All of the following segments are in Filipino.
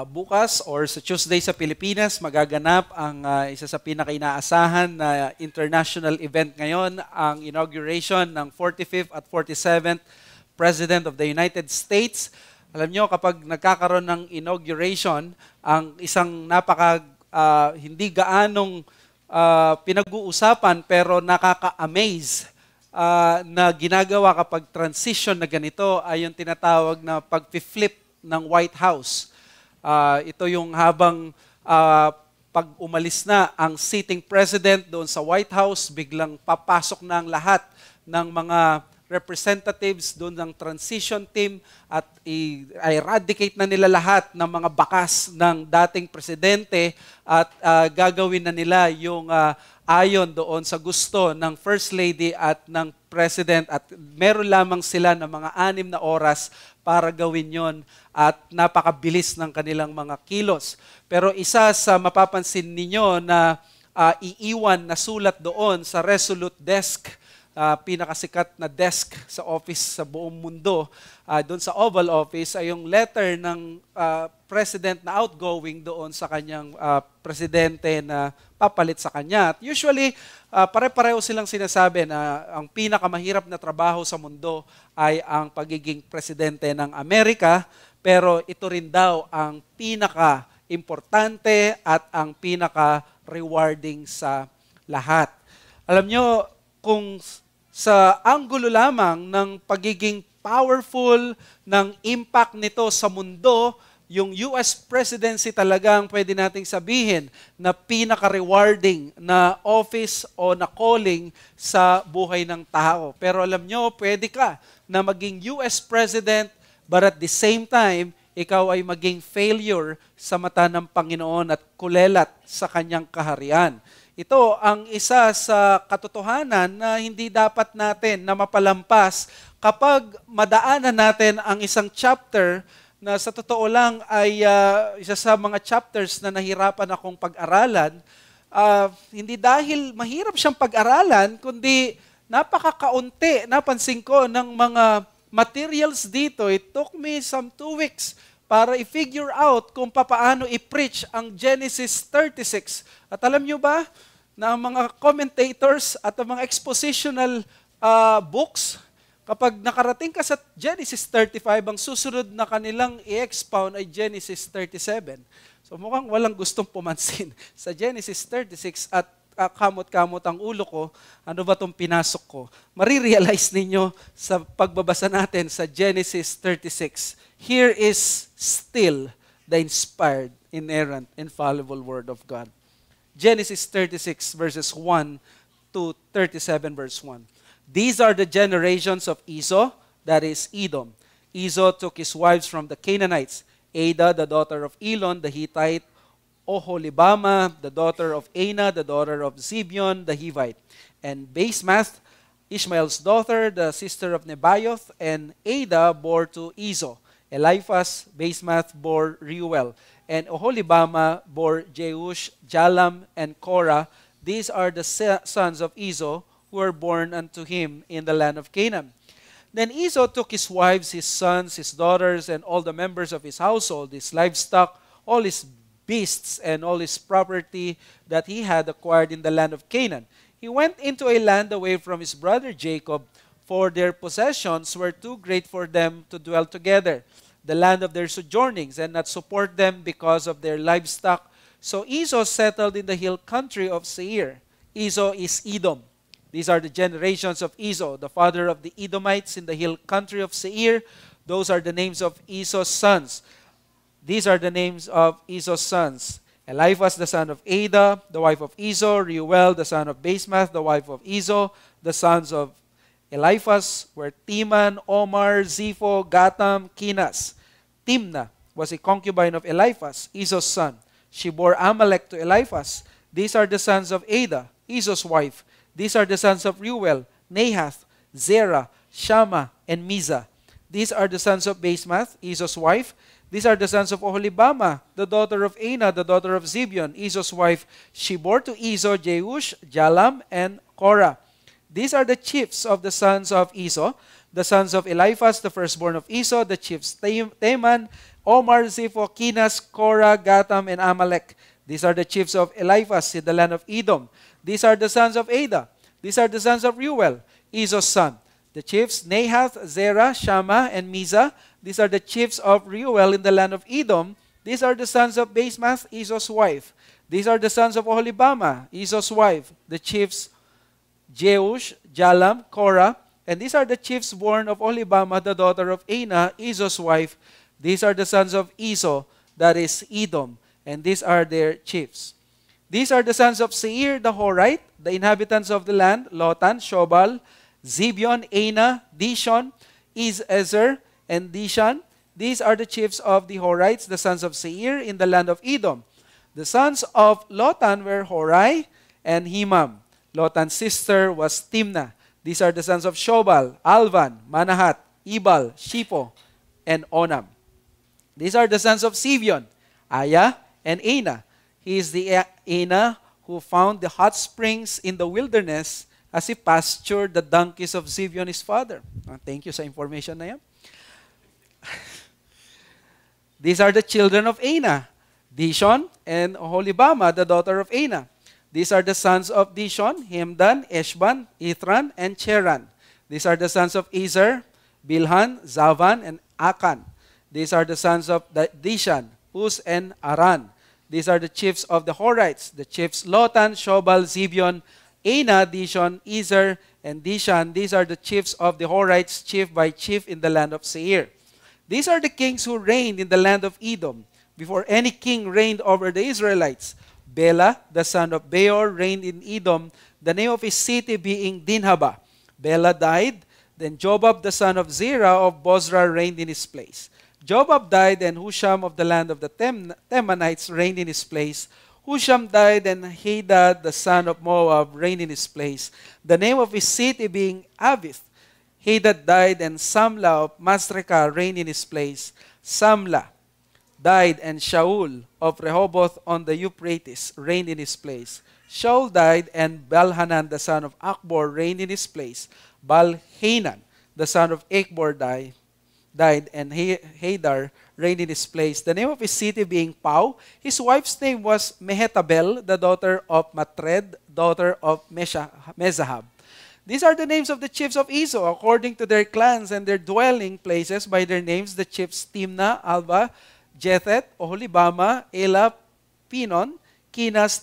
Bukas or sa Tuesday sa Pilipinas, magaganap ang isa sa pinaka-inaasahan na international event ngayon, ang inauguration ng 45th at 47th President of the United States. Alam nyo, kapag nagkakaroon ng inauguration, ang isang hindi gaanong pinag-uusapan pero nakaka-amaze na ginagawa kapag transition na ganito ay yung tinatawag na pag-flip ng White House. Ito yung habang pag umalis na ang sitting president doon sa White House, biglang papasok na ang lahat ng mga representatives doon ng transition team at i-eradicate na nila lahat ng mga bakas ng dating presidente at gagawin na nila yung ayon doon sa gusto ng First Lady at ng President at meron lamang sila ng mga 6 na oras para gawin yon at napakabilis ng kanilang mga kilos. Pero isa sa mapapansin ninyo na iiwan na sulat doon sa Resolute Desk, pinakasikat na desk sa office sa buong mundo, doon sa Oval Office, ay yung letter ng president na outgoing doon sa kanyang presidente na papalit sa kanya. At usually, pare-pareho silang sinasabi na ang pinakamahirap na trabaho sa mundo ay ang pagiging presidente ng Amerika, pero ito rin daw ang pinaka-importante at ang pinaka-rewarding sa lahat. Alam nyo, kung sa anggulo lamang ng pagiging powerful, ng impact nito sa mundo, yung US presidency talagang pwede nating sabihin na pinaka-rewarding na office o na calling sa buhay ng tao. Pero alam nyo, pwede ka na maging US president, but at the same time, ikaw ay maging failure sa mata ng Panginoon at kulelat sa kanyang kaharian. Ito ang isa sa katotohanan na hindi dapat natin na mapalampas kapag madaanan natin ang isang chapter na sa totoo lang ay isa sa mga chapters na nahirapan akong pag-aralan. Hindi dahil mahirap siyang pag-aralan, kundi napakakaunti, napansin ko, ng mga materials dito. It took me some 2 weeks para i-figure out kung paano i-preach ang Genesis 36. At alam nyo ba, na ang mga commentators at ang mga expositional books, kapag nakarating ka sa Genesis 35, ang susunod na kanilang i-expound ay Genesis 37. So mukhang walang gustong pumansin sa Genesis 36 at kamot-kamot ang ulo ko, ano ba itong pinasok ko? Marirealize ninyo sa pagbabasa natin sa Genesis 36, here is still the inspired, inerrant, infallible Word of God. Genesis 36 verses 1 to 37 verse 1. These are the generations of Esau, that is Edom. Esau took his wives from the Canaanites, Ada, the daughter of Elon, the Hittite, Oholibama, the daughter of Anah, the daughter of Zibeon, the Hivite, and Basemath, Ishmael's daughter, the sister of Nebaioth, and Ada bore to Esau. Eliphaz, Basemath bore Reuel, and Oholibama bore Jeush, Jalam, and Korah. These are the sons of Esau who were born unto him in the land of Canaan. Then Esau took his wives, his sons, his daughters, and all the members of his household, his livestock, all his beasts, and all his property that he had acquired in the land of Canaan. He went into a land away from his brother Jacob, for their possessions were too great for them to dwell together, the land of their sojournings, and not support them because of their livestock. So Esau settled in the hill country of Seir. Esau is Edom. These are the generations of Esau, the father of the Edomites in the hill country of Seir. Those are the names of Esau's sons. These are the names of Esau's sons. Eliphaz, the son of Ada, the wife of Esau. Reuel, the son of Basemath, the wife of Esau. The sons of Eliphaz were Teman, Omar, Zepho, Gatam, Kinas. Timnah was a concubine of Eliphaz, Esau's son. She bore Amalek to Eliphaz. These are the sons of Ada, Esau's wife. These are the sons of Reuel, Nahath, Zerah, Shammah, and Mizah. These are the sons of Basemath, Esau's wife. These are the sons of Oholibama, the daughter of Anah, the daughter of Zibeon, Esau's wife. She bore to Esau Jeush, Jalam, and Korah. These are the chiefs of the sons of Esau, the sons of Eliphaz, the firstborn of Esau, the chiefs Teman, Omar, Zipho, Kinas, Korah, Gatam, and Amalek. These are the chiefs of Eliphaz in the land of Edom. These are the sons of Ada. These are the sons of Reuel, Ezo's son. The chiefs, Nahath, Zerah, Shammah, and Miza. These are the chiefs of Reuel in the land of Edom. These are the sons of Basemath, Ezo's wife. These are the sons of Oholibamah, Ezo's wife. The chiefs, Jeush, Jalam, Korah. And these are the chiefs born of Oholibamah, the daughter of Anah, Ezo's wife. These are the sons of Ezo, that is Edom. And these are their chiefs. These are the sons of Seir the Horite, the inhabitants of the land, Lotan, Shobal, Zibeon, Anah, Dishon, Ezer, and Dishan. These are the chiefs of the Horites, the sons of Seir, in the land of Edom. The sons of Lotan were Horai and Himam. Lotan's sister was Timnah. These are the sons of Shobal, Alvan, Manahat, Ebal, Shippo, and Onam. These are the sons of Zibeon, Aya, and Anah. He is the Anah who found the hot springs in the wilderness as he pastured the donkeys of Zibeon, his father. Thank you sa information na yan. These are the children of Anah, Dishon and Oholibamah, the daughter of Anah. These are the sons of Dishon, Hemdan, Eshban, Ithran, and Cheran. These are the sons of Ezer, Bilhan, Zavan, and Akan. These are the sons of Dishan, Uz, and Aran. These are the chiefs of the Horites, the chiefs Lotan, Shobal, Zibeon, Anah, Dishon, Ezer, and Dishan. These are the chiefs of the Horites, chief by chief in the land of Seir. These are the kings who reigned in the land of Edom, before any king reigned over the Israelites. Bela, the son of Beor, reigned in Edom, the name of his city being Dinhaba. Bela died, then Jobab, the son of Zerah of Bozrah, reigned in his place. Jobab died, and Husham of the land of the Temanites reigned in his place. Husham died, and Hadad, the son of Moab, reigned in his place, the name of his city being Avith. Hadad died, and Samla of Masrekah reigned in his place. Samla died, and Shaul of Rehoboth on the Euphrates reigned in his place. Shaul died, and Balhanan, the son of Akbor, reigned in his place. Balhanan, the son of Akbor, died, and Hadar reigned in his place. The name of his city being Pau. His wife's name was Mehetabel, the daughter of Matred, daughter of Mezahab. These are the names of the chiefs of Ezo, according to their clans and their dwelling places by their names, the chiefs Timnah, Alba, Jethet, Oholibamah, Ela, Pinon, Kinas,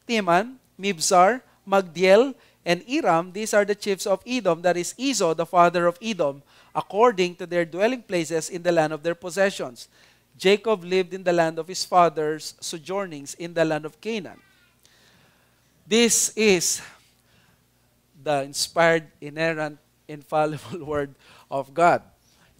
Timan, Mibzar, Magdiel, and Iram. These are the chiefs of Edom, that is Ezo, the father of Edom, according to their dwelling places in the land of their possessions. Jacob lived in the land of his fathers, sojournings in the land of Canaan. This is the inspired, inerrant, infallible Word of God.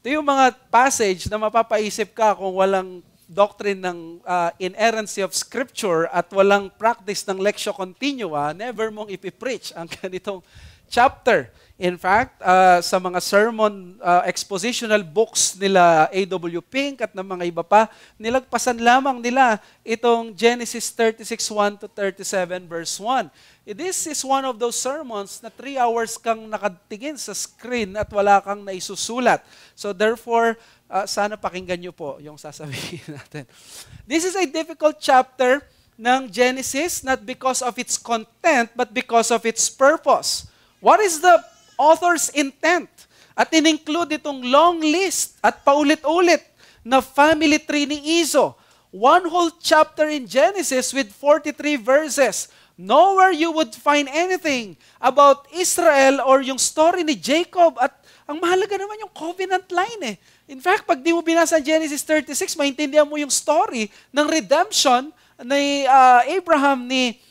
Ito yung mga passage na mapapaisip ka kung walang doctrine ng inerrancy of Scripture at walang practice ng lectio continua, never mong ipipreach ang ganitong chapter. In fact, sa mga sermon expositional books nila A.W. Pink at ng mga iba pa, nilagpasan lamang nila itong Genesis 36:1 to 37 verse 1. This is one of those sermons na 3 hours kang nakatingin sa screen at wala kang naisusulat. So therefore, sana pakinggan nyo po yung sasabihin natin. This is a difficult chapter ng Genesis, not because of its content, but because of its purpose. What is the author's intent? At in-include itong long list at paulit-ulit na family tree ni Ezo. One whole chapter in Genesis with 43 verses. Nowhere you would find anything about Israel or yung story ni Jacob. At ang mahalaga naman yung covenant line eh. In fact, pag di mo binasa Genesis 36, maintindihan mo yung story ng redemption ni Abraham, ni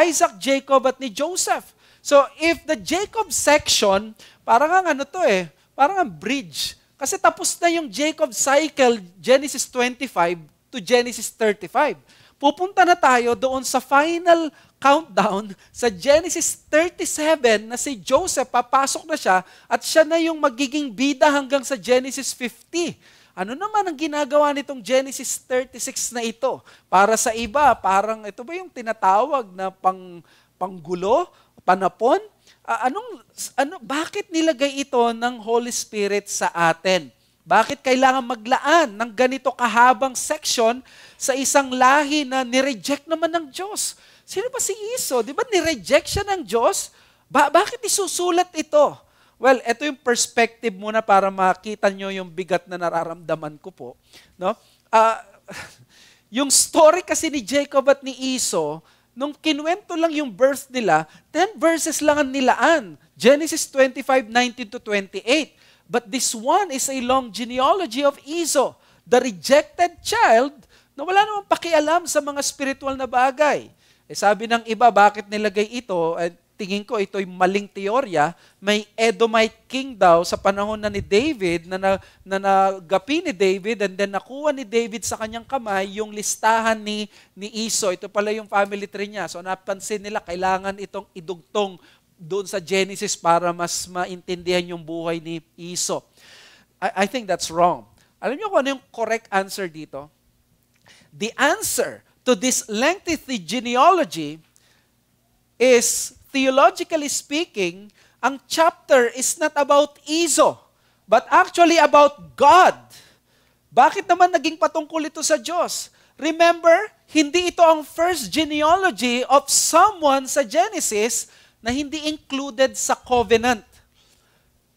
Isaac, Jacob, at ni Joseph. So, if the Jacob section, parang ang ano to eh, parang ang bridge. Kasi tapos na yung Jacob cycle, Genesis 25 to Genesis 35. Pupunta na tayo doon sa final countdown sa Genesis 37 na si Joseph, papasok na siya at siya na yung magiging bida hanggang sa Genesis 50. Ano naman ang ginagawa nitong Genesis 36 na ito? Para sa iba, parang ito ba yung tinatawag na panggulo? Panapon? Bakit nilagay ito ng Holy Spirit sa atin? Bakit kailangan maglaan ng ganito kahabang section sa isang lahi na nireject naman ng Diyos? Sino ba si Esau? Di ba nireject siya ng Diyos? Bakit isusulat ito? Well, ito yung perspective muna para makita nyo yung bigat na nararamdaman ko po. No? Yung story kasi ni Jacob at ni Esau, nung kinuwento lang yung birth nila, 10 verses lang ang nilaan. Genesis 25:19 to 28. But this one is a long genealogy of Esau, the rejected child na wala namang pakialam sa mga spiritual na bagay. Sabi ng iba, bakit nilagay ito? Tingin ko ito'y maling teorya. May Edomite king daw sa panahon na ni David, na nagapi ni David, and then nakuha ni David sa kanyang kamay yung listahan ni Esau. Ito pala yung family tree niya. So napansin nila, kailangan itong idugtong doon sa Genesis para mas maintindihan yung buhay ni Esau. I think that's wrong. Alam niyo kung ano yung correct answer dito? The answer to this lengthy genealogy is, theologically speaking, ang chapter is not about Esau, but actually about God. Bakit naman naging patungkol ito sa Diyos? Remember, hindi ito ang first genealogy of someone sa Genesis na hindi included sa covenant.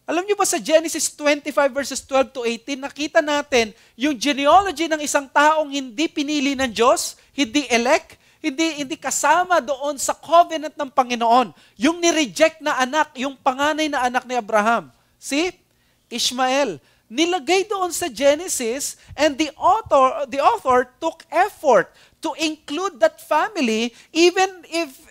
Alam niyo ba sa Genesis 25 verses 12 to 18, nakita natin yung genealogy ng isang taong hindi pinili ng Diyos, hindi elect, hindi kasama doon sa covenant ng Panginoon. Yung ni-reject na anak, yung panganay na anak ni Abraham. Si Ishmael. Nilagay doon sa Genesis, and the author took effort to include that family even if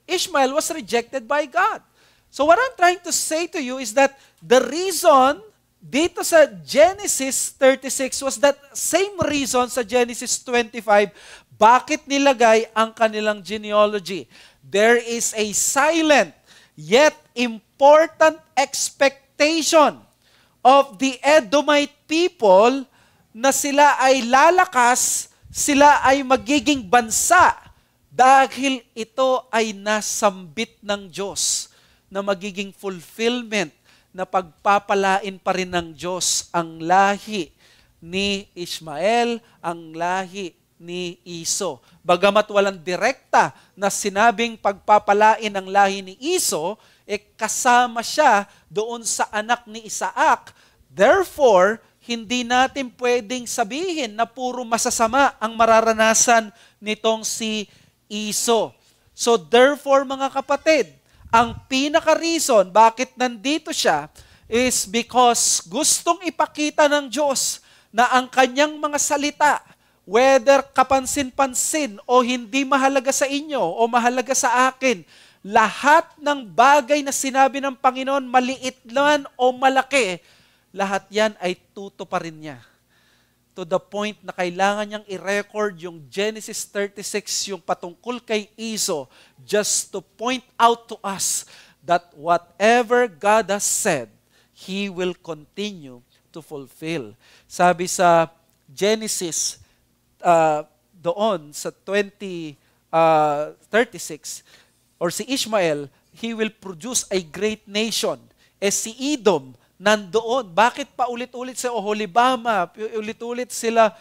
Ishmael was rejected by God. So what I'm trying to say to you is that the reason dito sa Genesis 36 was that same reason sa Genesis 25, bakit nilagay ang kanilang genealogy. There is a silent yet important expectation of the Edomite people na sila ay lalakas, sila ay magiging bansa dahil ito ay nasambit ng Diyos na magiging fulfillment na pagpapalain pa rin ng Diyos ang lahi ni Ishmael, ang lahi ni Esau. Bagamat walang direkta na sinabing pagpapalain ang lahi ni Esau, kasama siya doon sa anak ni Isaac. Therefore, hindi natin pwedeng sabihin na puro masasama ang mararanasan nitong si Esau. So therefore, mga kapatid, ang pinaka-reason bakit nandito siya is because gustong ipakita ng Diyos na ang kanyang mga salita, whether kapansin-pansin o hindi mahalaga sa inyo o mahalaga sa akin, lahat ng bagay na sinabi ng Panginoon, maliit man o malaki, lahat yan ay tutuparin niya. To the point na kailangan niyang i-record yung Genesis 36, yung patungkol kay Esau, just to point out to us that whatever God has said, He will continue to fulfill. Sabi sa Genesis doon sa 36, or si Ishmael, he will produce a great nation. Si Edom, nandoon. Bakit pa ulit-ulit sa Oholibama? Ulit-ulit sila,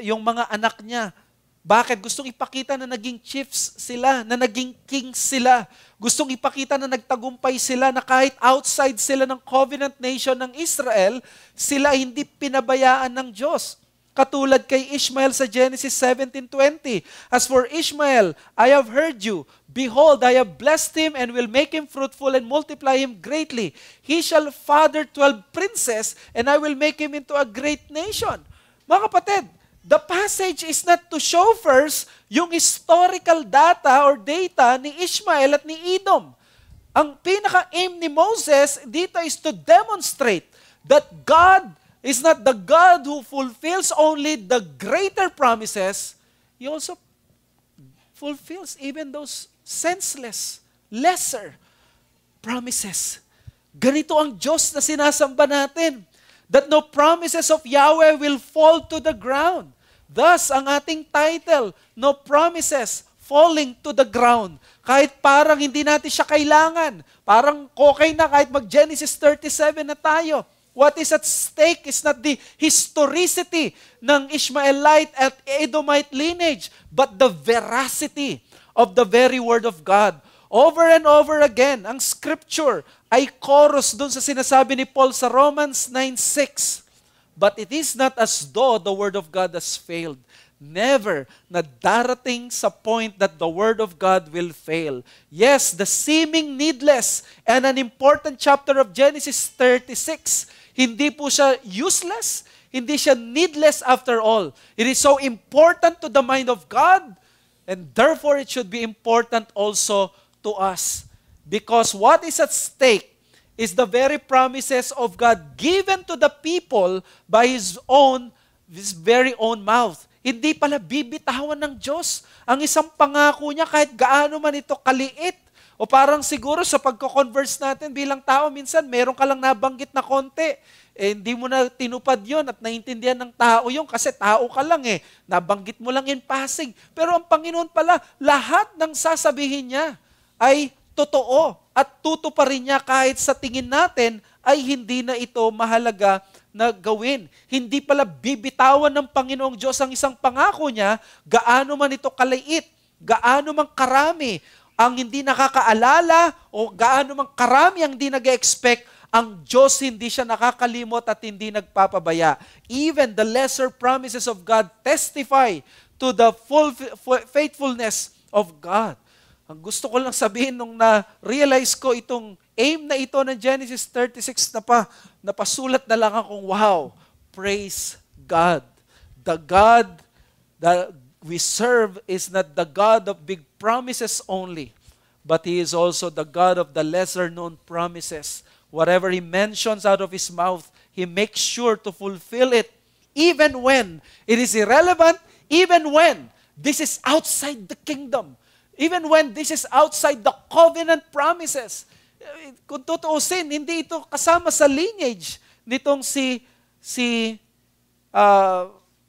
yung mga anak niya. Bakit? Gustong ipakita na naging chiefs sila, na naging kings sila. Gustong ipakita na nagtagumpay sila, na kahit outside sila ng covenant nation ng Israel, sila hindi pinabayaan ng Diyos. Katulad kay Ishmael sa Genesis 17:20. As for Ishmael, I have heard you. Behold, I have blessed him and will make him fruitful and multiply him greatly. He shall father 12 princes and I will make him into a great nation. Mga kapatid, the passage is not to show first yung historical data or data ni Ishmael at ni Edom. Ang pinaka-aim ni Moses dito is to demonstrate that God is not the God who fulfills only the greater promises, He also fulfills even those senseless, lesser promises. Ganito ang Diyos na sinasamba natin, that no promises of Yahweh will fall to the ground. Thus, ang ating title, No Promises Falling to the Ground. Kahit parang hindi natin siya kailangan, parang okay na kahit mag-Genesis 37 na tayo, What is at stake is not the historicity ng Ishmaelite at Edomite lineage, but the veracity of the very Word of God. Over and over again, ang Scripture ay chorus dun sa sinasabi ni Paul sa Romans 9:6. But it is not as though the Word of God has failed. Never na darating sa point that the Word of God will fail. Yes, the seeming needless and an important chapter of Genesis 36, hindi po siya useless, hindi siya needless after all. It is so important to the mind of God, and therefore it should be important also to us. Because what is at stake is the very promises of God given to the people by His very own mouth. Hindi pala bibitawan ng Diyos ang isang pangako niya kahit gaano man ito kaliit. O parang siguro sa pagko-converse natin bilang tao, minsan meron ka lang nabanggit na konti. Hindi mo na tinupad yon at naintindihan ng tao yon kasi tao ka lang Nabanggit mo lang in passing. Pero ang Panginoon pala, lahat ng sasabihin niya ay totoo at tutuparin niya kahit sa tingin natin ay hindi na ito mahalaga na gawin. Hindi pala bibitawan ng Panginoong Diyos ang isang pangako niya, gaano man ito kaliit, gaano man karami ang hindi nakakaalala o gaano man karami ang hindi nag-expect, ang Diyos hindi siya nakakalimot at hindi nagpapabaya. Even the lesser promises of God testify to the full faithfulness of God. Ang gusto ko lang sabihin nung na-realize ko itong aim na ito ng Genesis 36 napasulat na lang akong, wow, praise God. The God that we serve is not the God of big promises only, but He is also the God of the lesser known promises. Whatever He mentions out of His mouth, He makes sure to fulfill it, even when it is irrelevant, even when this is outside the kingdom. Even when this is outside the covenant promises. Kung tutuusin, hindi ito kasama sa lineage nitong si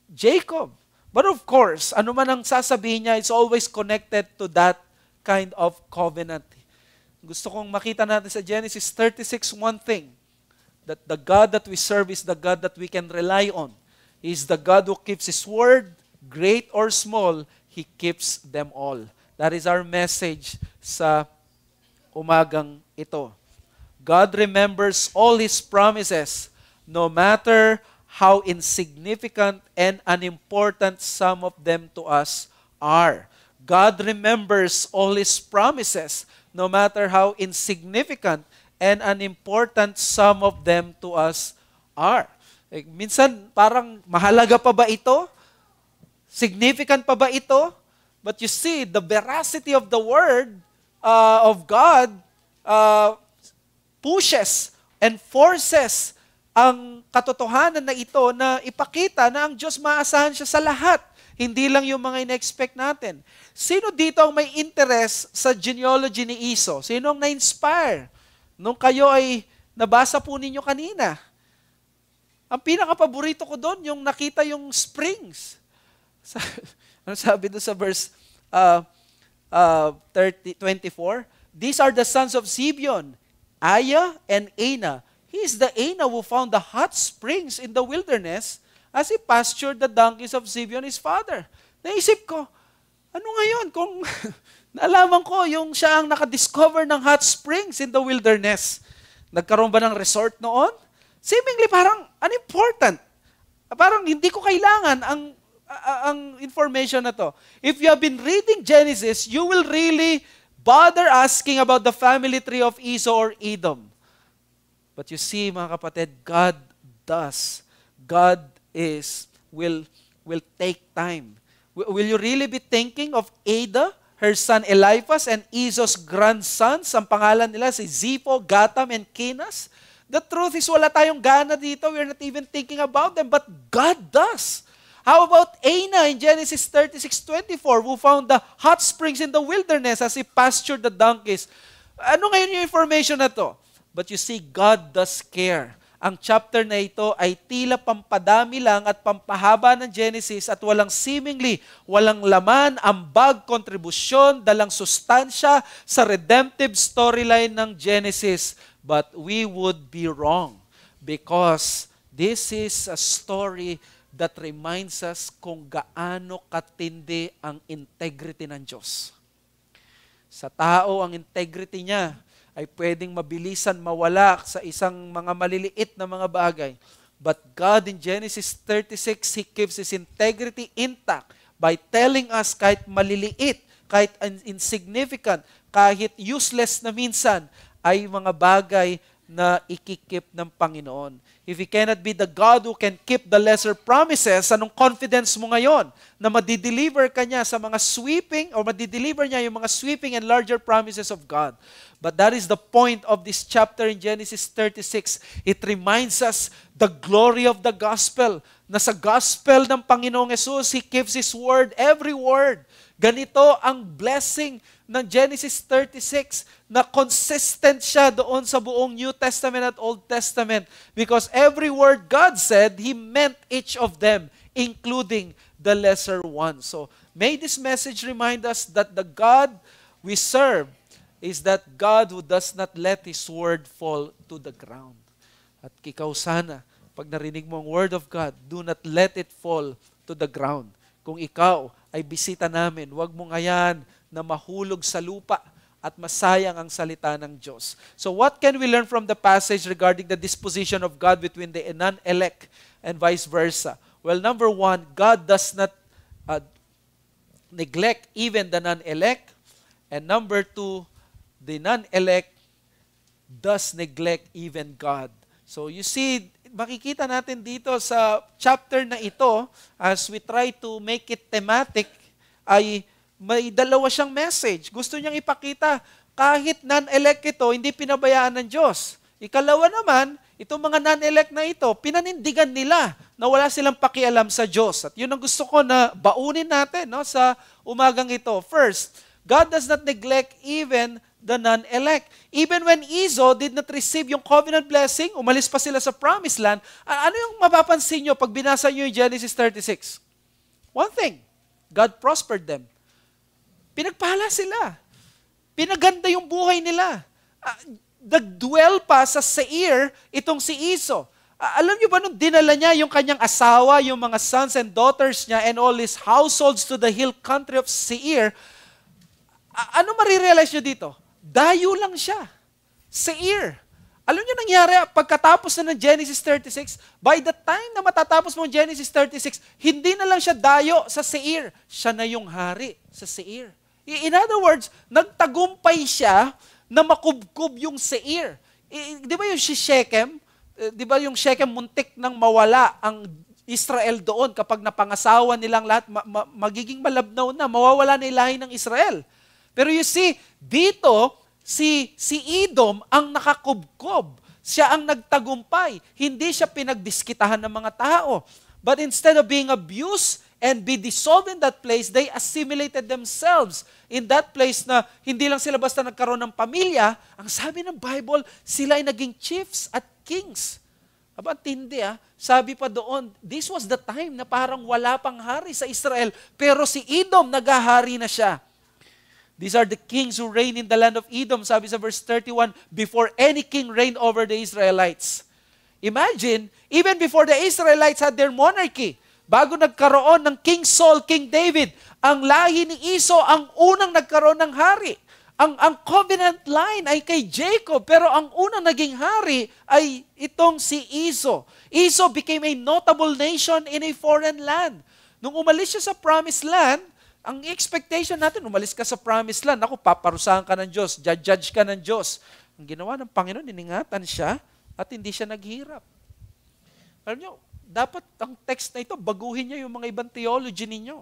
Jacob. But of course, ano man ang sasabihin niya, it's always connected to that kind of covenant. Gusto kong makita natin sa Genesis 36, one thing, that the God that we serve is the God that we can rely on. He is the God who keeps His word, great or small, He keeps them all. That is our message sa umagang ito. God remembers all His promises, no matter how insignificant and unimportant some of them to us are. God remembers all His promises, no matter how insignificant and unimportant some of them to us are. Minsan, parang mahalaga pa ba ito? Significant pa ba ito? But you see, the veracity of the Word of God pushes and forces ang katotohanan na ito na ipakita na ang Diyos maasahan siya sa lahat. Hindi lang yung mga ina-expect natin. Sino dito ang may interest sa genealogy ni Esau? Sino ang na-inspire? Nung kayo ay nabasa po ninyo kanina. Ang pinaka-paborito ko doon, yung nakita yung springs. Ano sabi doon sa verse 24? These are the sons of Zibeon, Aya and Ana. He is the Ana who found the hot springs in the wilderness as he pastured the donkeys of Zibeon, his father. Naisip ko, ano ngayon kung naalaman ko yung siya ang nakadiscover ng hot springs in the wilderness? Nagkaroon ba ng resort noon? Seemingly parang unimportant. Parang hindi ko kailangan ang information na to. If you have been reading Genesis, you will really bother asking about the family tree of Esau or Edom. But you see, mga kapatid, God does. God will take time. Will you really be thinking of Ada, her son Eliphaz, and Esau's grandsons? Ang pangalan nila si Zipho, Gatam, and Kenas. The truth is, wala tayong gana dito. We're not even thinking about them, but God does. How about Ana in Genesis 36:24, who found the hot springs in the wilderness as he pastured the donkeys? Ano ngayon yung information na to? But you see, God does care. Ang chapter na ito ay tila pampadami lang at pampahaba ng Genesis at walang laman, ambag, kontribusyon, dalang sustansya sa redemptive storyline ng Genesis. But we would be wrong. Because this is a story that reminds us kung gaano katindi ang integrity ng Diyos. Sa tao, ang integrity niya ay pwedeng mabilisan mawala sa isang mga maliliit na mga bagay. But God in Genesis 36, He keeps His integrity intact by telling us kahit maliliit, kahit insignificant, kahit useless na minsan, ay mga bagay na ikikip ng Panginoon. If He cannot be the God who can keep the lesser promises, anong confidence mo ngayon na madideliver ka niya sa mga sweeping, or madideliver niya yung mga sweeping and larger promises of God? But that is the point of this chapter in Genesis 36. It reminds us the glory of the gospel, na sa gospel ng Panginoong Yesus, He keeps His word, every word. Ganito ang blessing ng Genesis 36, na consistent siya doon sa buong New Testament at Old Testament. Because every word God said, He meant each of them, including the lesser one. So, may this message remind us that the God we serve is that God who does not let His word fall to the ground. At ikaw sana, pag narinig mo ang word of God, do not let it fall to the ground. Kung ikaw ay bisita namin, huwag mong hayaan na mahulog sa lupa at masayang ang salita ng Diyos. So what can we learn from the passage regarding the disposition of God between the non-elect and vice versa? Well, number one, God does not neglect even the non-elect. And number two, the non-elect does neglect even God. So you see, makikita natin dito sa chapter na ito, as we try to make it thematic, ay may dalawa siyang message. Gusto niyang ipakita, kahit non-elect ito, hindi pinabayaan ng Diyos. Ikalawa naman, itong mga non-elect na ito, pinanindigan nila na wala silang pakialam sa Diyos. At yun ang gusto ko na baunin natin, no, sa umagang ito. First, God does not neglect even the non-elect. Even when Esau did not receive yung covenant blessing, umalis pa sila sa promised land, ano yung mapapansin nyo pag binasa nyo yung Genesis 36? One thing, God prospered them. Pinagpala sila. Pinaganda yung buhay nila. Nagdwell pa sa Seir itong si Esau. Alam niyo ba nung dinala niya yung kanyang asawa, yung mga sons and daughters niya, and all his households to the hill country of Seir, ano marirealize niyo dito? Dayo lang siya. Seir. Alam niyo nangyari pagkatapos na ng Genesis 36, by the time na matatapos mo ang Genesis 36, hindi na lang siya dayo sa Seir. Siya na yung hari sa Seir. In other words, nagtagumpay siya na makubkob yung Seir. Di ba yung si Shechem? Di ba yung Shechem muntik nang mawala ang Israel doon kapag napangasawa nilang lahat, magiging malabnaw na, mawawala na ilahi ng Israel. Pero you see, dito, si Edom ang nakakubkob. Siya ang nagtagumpay. Hindi siya pinagdiskitahan ng mga tao. But instead of being abused and be dissolved in that place, they assimilated themselves in that place na hindi lang sila basta nagkaroon ng pamilya. Ang sabi ng Bible, sila ay naging chiefs at kings. Aba, tindi Sabi pa doon, this was the time na parang wala pang hari sa Israel, pero si Edom nagahari na siya. These are the kings who reign in the land of Edom, sabi sa verse 31, before any king reigned over the Israelites. Imagine, even before the Israelites had their monarchy, bago nagkaroon ng King Saul, King David, ang lahi ni Esau ang unang nagkaroon ng hari. Ang covenant line ay kay Jacob, pero ang unang naging hari ay itong si Esau. Esau became a notable nation in a foreign land. Nung umalis siya sa promised land, ang expectation natin, umalis ka sa promised land, ako, paparusahan ka ng Diyos, judge ka ng Diyos. Ang ginawa ng Panginoon, iningatan siya at hindi siya naghirap. Alam niyo, dapat ang text na ito, baguhin niyo yung mga ibang theology ninyo.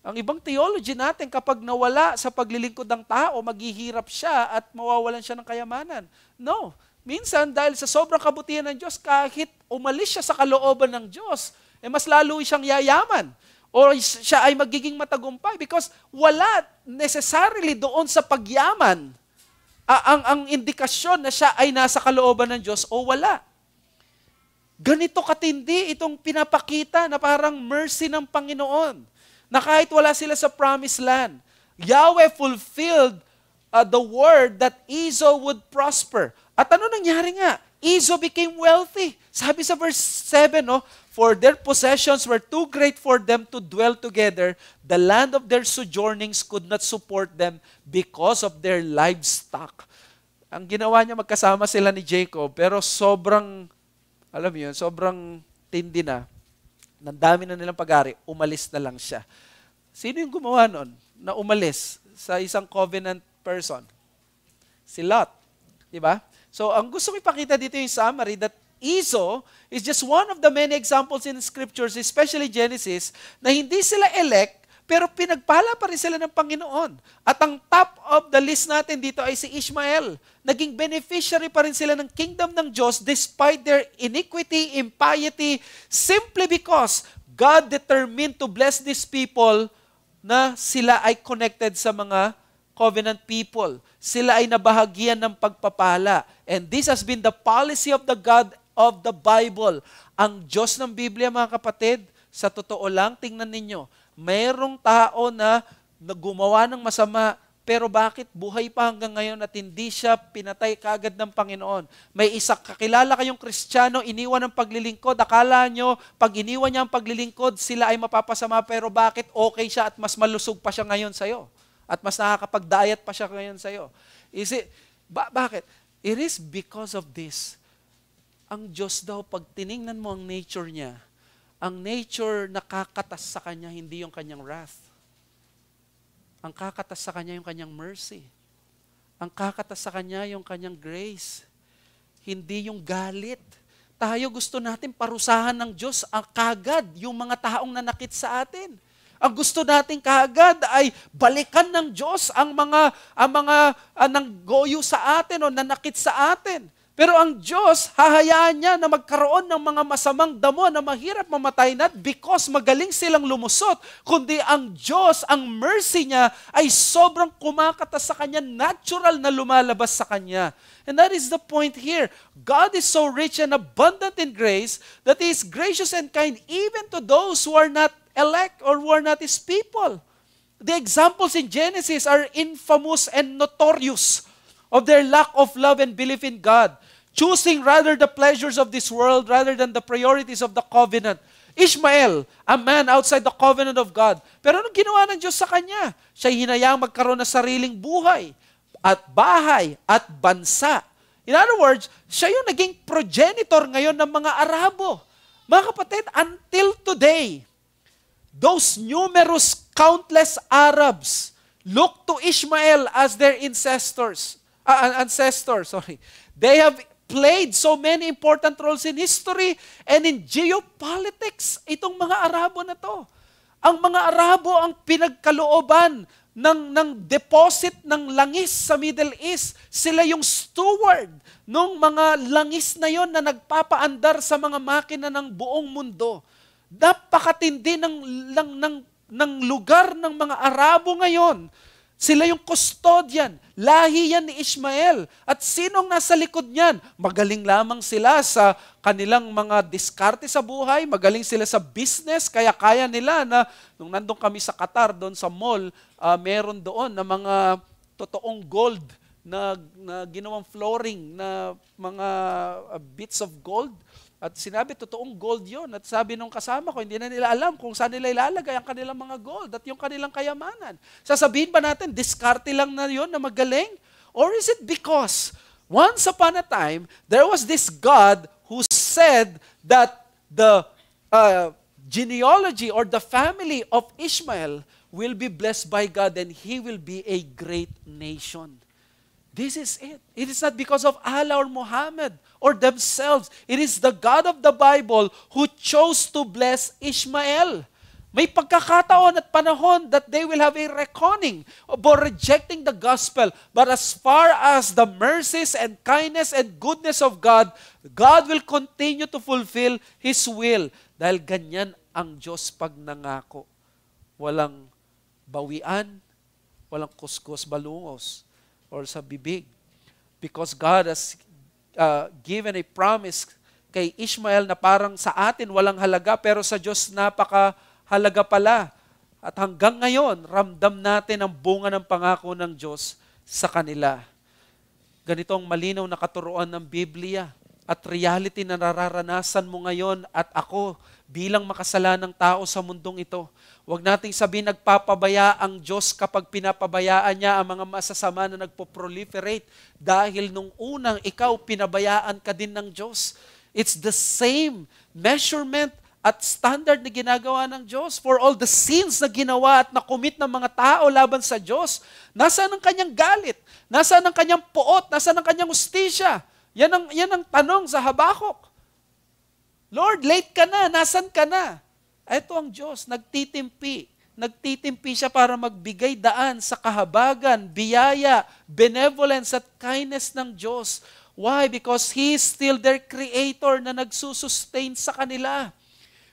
Ang ibang theology natin, kapag nawala sa paglilingkod ng tao, maghihirap siya at mawawalan siya ng kayamanan. No. Minsan, dahil sa sobrang kabutihan ng Diyos, kahit umalis siya sa kalooban ng Diyos, mas lalo siyang yayaman. O siya ay magiging matagumpay because wala necessarily doon sa pagyaman ang indikasyon na siya ay nasa kalooban ng Diyos o wala. Ganito katindi itong pinapakita na parang mercy ng Panginoon. Na kahit wala sila sa promised land, Yahweh fulfilled the word that Esau would prosper. At ano nangyari nga? Esau became wealthy. Sabi sa verse 7, no, for their possessions were too great for them to dwell together. The land of their sojournings could not support them because of their livestock. Ang ginawa niya, magkasama sila ni Jacob, pero sobrang, alam mo yun, sobrang tindi na. Nang dami na nilang pag-ari, umalis na lang siya. Sino yung gumawa nun na umalis sa isang covenant person? Si Lot. Diba? So, ang gusto ko ipakita dito yung summary that Esau is just one of the many examples in scriptures, especially Genesis, na hindi sila elect, pero pinagpala pa rin sila ng Panginoon. At ang top of the list natin dito ay si Ishmael. Naging beneficiary pa rin sila ng kingdom ng Diyos despite their iniquity, impiety, simply because God determined to bless these people na sila ay connected sa mga covenant people. Sila ay nabahagian ng pagpapala. And this has been the policy of the God of the Bible. Ang Diyos ng Biblia, mga kapatid, sa totoo lang, tingnan ninyo, mayroong tao na gumawa ng masama, pero bakit buhay pa hanggang ngayon at hindi siya pinatay kaagad ng Panginoon? May isa, kakilala kayong Kristiyano, iniwan ng paglilingkod. Akala nyo, pag iniwan niya ang paglilingkod, sila ay mapapasama, pero bakit okay siya at mas malusog pa siya ngayon sa'yo? At mas nakakapag-diet pa siya ngayon sa'yo? Is it, bakit? It is because of this. Ang Diyos daw, pag tiningnan mo ang nature niya, ang nature nakakatas sa kanya, hindi yung kanyang wrath. Ang kakatas sa kanya yung kanyang mercy. Ang kakatas sa kanya yung kanyang grace. Hindi yung galit. Tayo gusto natin parusahan ng Diyos ang kagad yung mga taong nanakit sa atin. Ang gusto natin kaagad ay balikan ng Diyos ang mga nanggoyo sa atin o nanakit sa atin. Pero ang Diyos, hahayaan niya na magkaroon ng mga masamang damo na mahirap mamatay, not because magaling silang lumusot, kundi ang Diyos, ang mercy niya ay sobrang kumakatas sa kanya, natural na lumalabas sa kanya. And that is the point here. God is so rich and abundant in grace that He is gracious and kind even to those who are not elect or who are not His people. The examples in Genesis are infamous and notorious of their lack of love and belief in God, choosing rather the pleasures of this world rather than the priorities of the covenant. Ishmael, a man outside the covenant of God. Pero anong ginawa ng Diyos sa kanya? Siya hinayang magkaroon ng sariling buhay at bahay at bansa. In other words, siya yung naging progenitor ngayon ng mga Arabo. Mga kapatid, until today, those numerous, countless Arabs look to Ishmael as their ancestors. They have played so many important roles in history and in geopolitics. Itong mga Arabo na to. Ang mga Arabo ang pinagkalooban ng deposit ng langis sa Middle East. Sila yung steward ng mga langis na yon na nagpapaandar sa mga makina ng buong mundo. Napakatindi ng lugar ng mga Arabo ngayon. Sila yung custodian. Lahi yan ni Ishmael. At sinong nasa likod niyan? Magaling lamang sila sa kanilang mga diskarte sa buhay. Magaling sila sa business. Kaya kaya nila na, nung nandun kami sa Qatar, doon sa mall, meron doon na mga totoong gold na ginawang flooring na mga bits of gold. At sinabi, totoong gold yon. At sabi nung kasama ko, hindi na nila alam kung saan nila ilalagay ang kanilang mga gold at yung kanilang kayamanan. Sasabihin ba natin, diskarte lang na yon na magaling? Or is it because once upon a time, there was this God who said that the genealogy or the family of Ishmael will be blessed by God and he will be a great nation. This is it. It is not because of Allah or Muhammad or themselves. It is the God of the Bible who chose to bless Ishmael. May pagkakataon at panahon that they will have a reckoning about rejecting the gospel. But as far as the mercies and kindness and goodness of God, God will continue to fulfill His will. Dahil ganyan ang Diyos pag nangako. Walang bawian, walang kuskus balungos or sa bibig. Because God has given a promise kay Ishmael na parang sa atin walang halaga, pero sa Diyos napakahalaga pala. At hanggang ngayon, ramdam natin ang bunga ng pangako ng Diyos sa kanila. Ganito ang malinaw na katuruan ng Biblia. at reality na nararanasan mo ngayon at ako bilang makasalanang tao sa mundong ito. Huwag nating sabihin nagpapabaya ang Diyos kapag pinapabayaan niya ang mga masasama na nagpo-proliferate dahil nung unang ikaw pinabayaan ka din ng Diyos. It's the same measurement at standard na ginagawa ng Diyos for all the sins na ginawa at nakomit ng mga tao laban sa Diyos. Nasaan ang kanyang galit? Nasaan ang kanyang puot? Nasaan ang kanyang hustisya? Yan ang tanong sa Habakuk. Lord, late ka na. Nasaan ka na? Ito ang Diyos, nagtitimpi. Nagtitimpi siya para magbigay daan sa kahabagan, biyaya, benevolence at kindness ng Diyos. Why? Because He is still their Creator na nagsusustain sa kanila.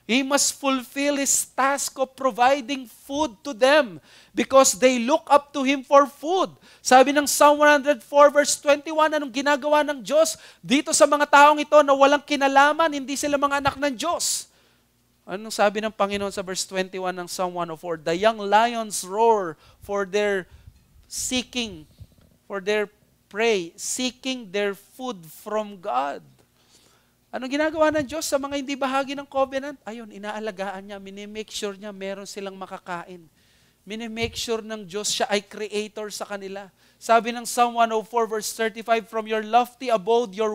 He must fulfill His task of providing food to them because they look up to Him for food. Sabi ng Psalm 104 verse 21, anong ginagawa ng Diyos dito sa mga taong ito na walang kinalaman, hindi sila mga anak ng Diyos? Anong sabi ng Panginoon sa verse 21 ng Psalm 104? The young lions roar for their prey, seeking their food from God. Anong ginagawa ng Diyos sa mga hindi bahagi ng covenant? Ayun, inaalagaan niya, minimake sure niya meron silang makakain. Minimake sure ng Diyos siya ay creator sa kanila. Sabi ng Psalm 104 verse 35, from your lofty abode, you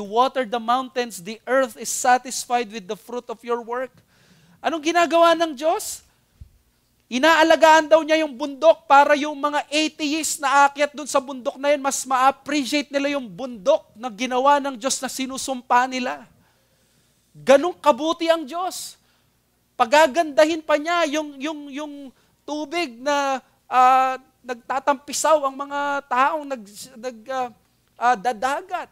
water the mountains, the earth is satisfied with the fruit of your work. Anong ginagawa ng Diyos? Inaalagaan daw niya yung bundok para yung mga atheists na aakyat dun sa bundok na yun, mas ma-appreciate nila yung bundok na ginawa ng Diyos na sinusumpa nila. Ganong kabuti ang Diyos. Pagagandahin pa niya yung tubig na nagtatampisaw ang mga taong dadagat.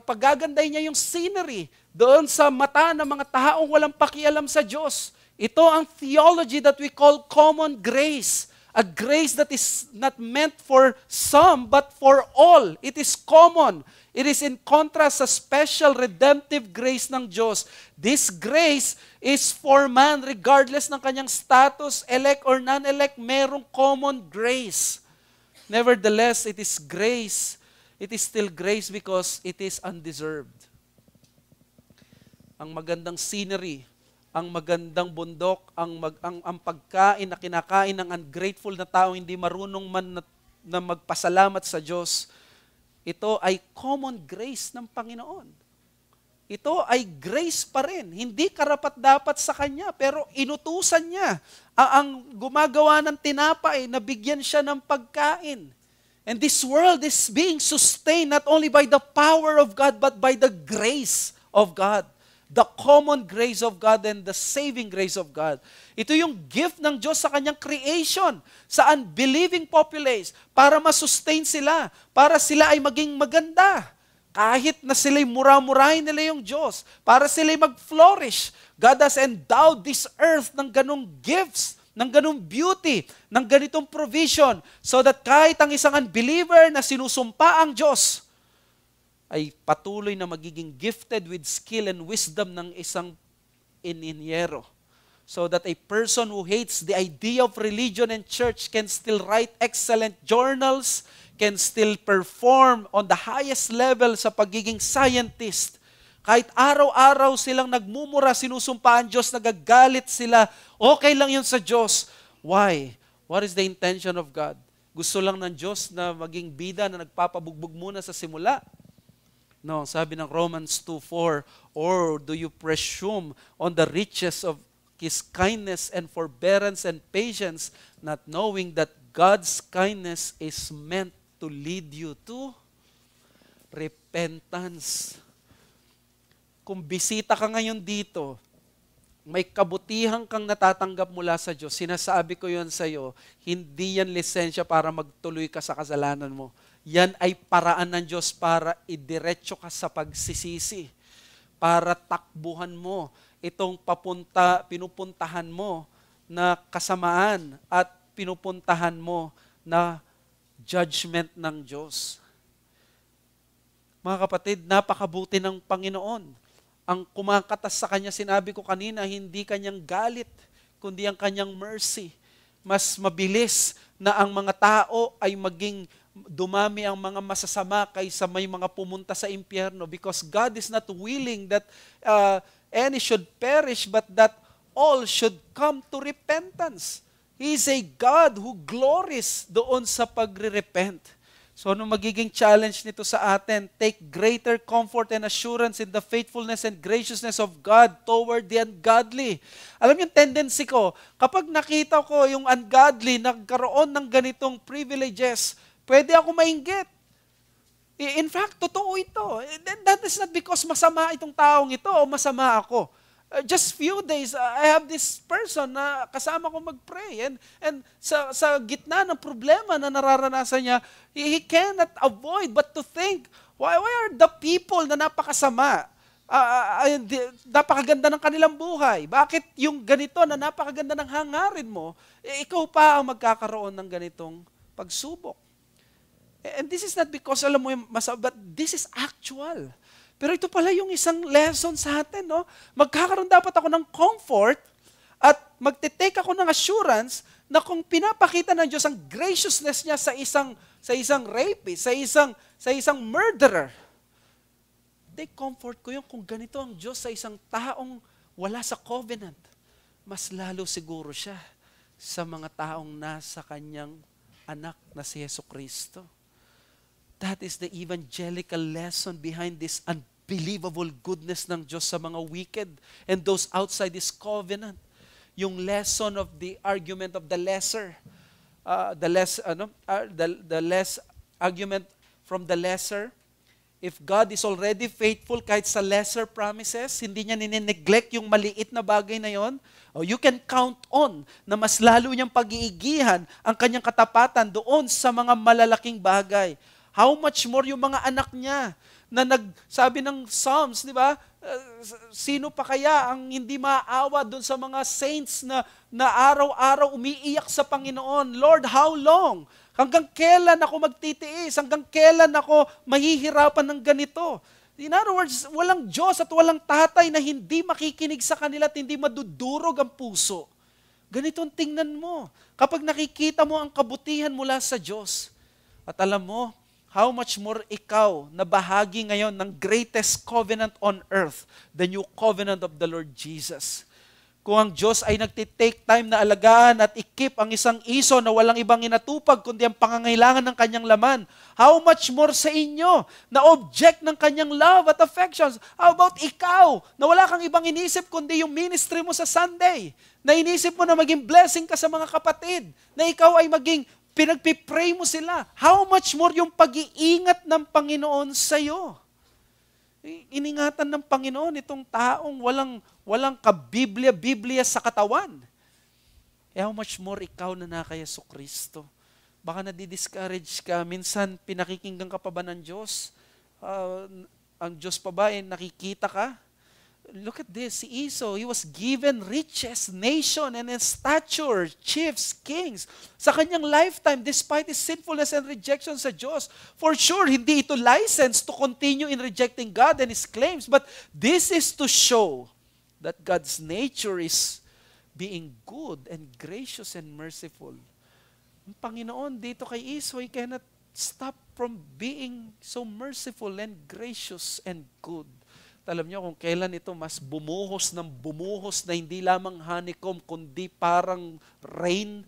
Pagagandahin niya yung scenery doon sa mata ng mga taong walang pakialam sa Diyos. Ito ang theology that we call common grace. A grace that is not meant for some, but for all. It is common. It is in contrast sa special redemptive grace ng Diyos. This grace is for man regardless ng kanyang status, elect or non-elect, merong common grace. Nevertheless, it is grace. It is still grace because it is undeserved. Ang magandang scenery, ang magandang bundok, ang pagkain na kinakain ng ungrateful na tao, hindi marunong man na magpasalamat sa Diyos, ito ay common grace ng Panginoon. Ito ay grace pa rin. Hindi karapat-dapat sa Kanya, pero inutusan niya. Ang gumagawa ng tinapay, nabigyan siya ng pagkain. And this world is being sustained not only by the power of God, but by the grace of God. The common grace of God and the saving grace of God. Ito yung gift ng Diyos sa kanyang creation, sa unbelieving populace, para masustain sila, para sila ay maging maganda. Kahit na sila'y mura-murahin nila yung Diyos, para sila'y mag-flourish. God has endowed this earth ng ganong gifts, ng ganong beauty, ng ganitong provision, so that kahit ang isang unbeliever na sinusumpa ang Diyos, ay patuloy na magiging gifted with skill and wisdom ng isang ininyero. So that a person who hates the idea of religion and church can still write excellent journals, can still perform on the highest level sa pagiging scientist. Kahit araw-araw silang nagmumura, sinusumpaan Diyos, nagagalit sila, okay lang yun sa Diyos. Why? What is the intention of God? Gusto lang ng Diyos na maging bida na nagpapabugbog muna sa simula? No, sabi ng Romans 2:4, or do you presume on the riches of His kindness and forbearance and patience, not knowing that God's kindness is meant to lead you to repentance. Kung bisita ka ngayon dito, may kabutihan kang natatanggap mula sa Diyos, sinasabi ko yun sa iyo, hindi yan lisensya para magtuloy ka sa kasalanan mo. Yan ay paraan ng Diyos para idiretso ka sa pagsisisi, para takbuhan mo itong pinupuntahan mo na kasamaan at pinupuntahan mo na judgment ng Diyos. Mga kapatid, napakabuti ng Panginoon. Ang kumakatas sa Kanya, sinabi ko kanina, hindi Kanyang galit, kundi ang Kanyang mercy. Mas mabilis na ang mga tao ay maging dumami ang mga masasama kaysa may mga pumunta sa impyerno, because God is not willing that any should perish but that all should come to repentance. He is a God who glories doon sa pagre-repent. So ano magiging challenge nito sa atin? Take greater comfort and assurance in the faithfulness and graciousness of God toward the ungodly. Alam niyo, tendency ko, kapag nakita ko yung ungodly nagkaroon ng ganitong privileges, pwede ako mainggit. In fact, totoo ito. That is not because masama itong taong ito o masama ako. Just few days, I have this person na kasama ko mag-pray. And sa gitna ng problema na nararanasan niya, he cannot avoid but to think, why are the people na napakasama? Napakaganda ng kanilang buhay. Bakit yung ganito na napakaganda ng hangarin mo, ikaw pa ang magkakaroon ng ganitong pagsubok? And this is not because, alam mo, but this is actual. Pero ito pala yung isang lesson sa atin, no? Magkakaroon dapat ako ng comfort at magte-take ako ng assurance na kung pinapakita ng Diyos ang graciousness niya sa isang rapist, sa isang murderer, take comfort ko yung kung ganito ang Diyos sa isang taong wala sa covenant, mas lalo siguro siya sa mga taong nasa kanyang anak na si Jesucristo. That is the evangelical lesson behind this unbelievable goodness ng Diyos sa mga wicked and those outside this covenant. Yung lesson of the argument of the lesser. The less argument from the lesser. If God is already faithful kahit sa lesser promises, hindi niya nine-neglect yung maliit na bagay na yon, you can count on na mas lalo niyang pag-iigihan ang kanyang katapatan doon sa mga malalaking bagay. How much more yung mga anak niya na nagsabi ng Psalms, di ba? Sino pa kaya ang hindi maawa doon sa mga saints na araw-araw umiiyak sa Panginoon? Lord, how long? Hanggang kailan ako magtitiis? Hanggang kailan ako mahihirapan ng ganito? In other words, walang Diyos at walang tatay na hindi makikinig sa kanila at hindi madudurog ang puso. Ganito ang tingnan mo. Kapag nakikita mo ang kabutihan mula sa Diyos, at alam mo, how much more ikaw na bahagi ngayon ng greatest covenant on earth, the new covenant of the Lord Jesus. Kung ang Diyos ay nagtitake time na alagaan at ikip ang isang iso na walang ibang inatupag kundi ang pangangailangan ng kanyang laman, how much more sa inyo na object ng kanyang love at affections? How about ikaw na wala kang ibang inisip kundi yung ministry mo sa Sunday, na inisip mo na maging blessing ka sa mga kapatid, na ikaw ay maging pinagpipray mo sila. How much more yung pag-iingat ng Panginoon sa iyo? Iningatan ng Panginoon itong taong walang kabiblia-biblia sa katawan. How much more ikaw na kay Jesucristo? Baka nadi-discourage ka. Minsan, pinakikinggan ka pa ba ng Diyos? Ang Diyos pa ba, nakikita ka? Look at this, si Esau, he was given riches, nation, and in stature, chiefs, kings. Sa kanyang lifetime, despite his sinfulness and rejection sa Diyos, for sure, hindi ito license to continue in rejecting God and His claims, but this is to show that God's nature is being good and gracious and merciful. Ang Panginoon dito kay Esau, he cannot stop from being so merciful and gracious and good. Alam niyo kung kailan ito mas bumuhos na hindi lamang honeycomb, kundi parang rain,